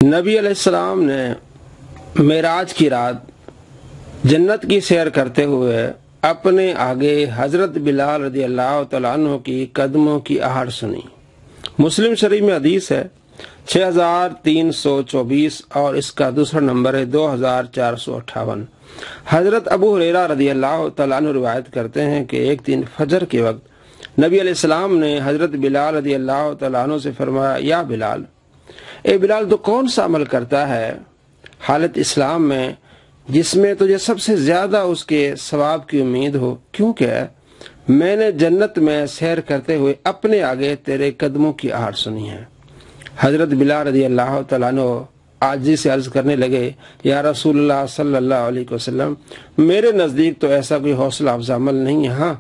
نبی علیہ السلام نے معراج کی رات جنت کی سیر کرتے ہوئے اپنے آگے حضرت بلال رضی اللہ تعالیٰ عنہ کی قدموں کی آہٹ سنی۔ مسلم شریف میں حدیث ہے 6324 اور اس کا دوسرا نمبر ہے 2458۔ حضرت ابو ہریرہ رضی اللہ تعالیٰ عنہ روایت کرتے ہیں کہ ایک دن فجر کے وقت نبی علیہ السلام نے حضرت بلال رضی اللہ تعالیٰ عنہ سے فرمایا، یا بلال، اے بلال، تو کون سا عمل کرتا ہے حالت اسلام میں جس میں تجھے سب سے زیادہ اس کے ثواب کی امید ہو؟ کیونکہ میں نے جنت میں سیر کرتے ہوئے اپنے آگے تیرے قدموں کی آہٹ سنی ہے۔ حضرت بلال رضی اللہ تعالیٰ عنہ عاجزی سے عرض کرنے لگے، یا رسول اللہ صلی اللہ علیہ وسلم، میرے نزدیک تو ایسا کوئی حوصلہ افزا عمل نہیں ہے۔ ہاں،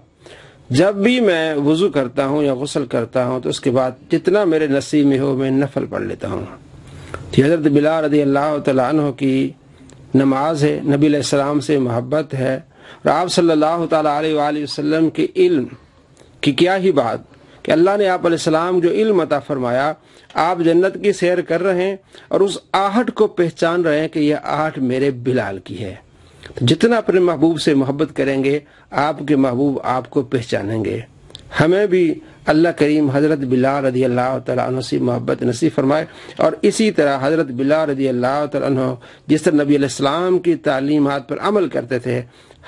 جب بھی میں وضو کرتا ہوں یا غسل کرتا ہوں تو اس کے بعد جتنا میرے نصیب میں ہو میں نفل پڑھ لیتا ہوں۔ حضرت بلال رضی اللہ تعالیٰ عنہ کی نماز ہے، نبی علیہ السلام سے محبت ہے، اور آپ صلی اللہ تعالیٰ علیہ وآلہ وسلم کے علم کی کیا ہی بات کہ اللہ نے آپ علیہ السلام جو علم عطا فرمایا، آپ جنت کی سیر کر رہے ہیں اور اس آہٹ کو پہچان رہے ہیں کہ یہ آہٹ میرے بلال کی ہے۔ جتنا اپنے محبوب سے محبت کریں گے آپ کے محبوب آپ کو پہچانیں گے۔ ہمیں بھی اللہ کریم حضرت بلال رضی اللہ تعالیٰ عنہ سے محبت نصیب فرمائے، اور اسی طرح حضرت بلال رضی اللہ تعالیٰ عنہ جس طرح نبی علیہ السلام کی تعلیمات پر عمل کرتے تھے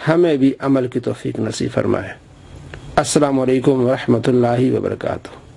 ہمیں بھی عمل کی توفیق نصیب فرمائے۔ السلام علیکم ورحمۃ اللہ وبرکاتہ۔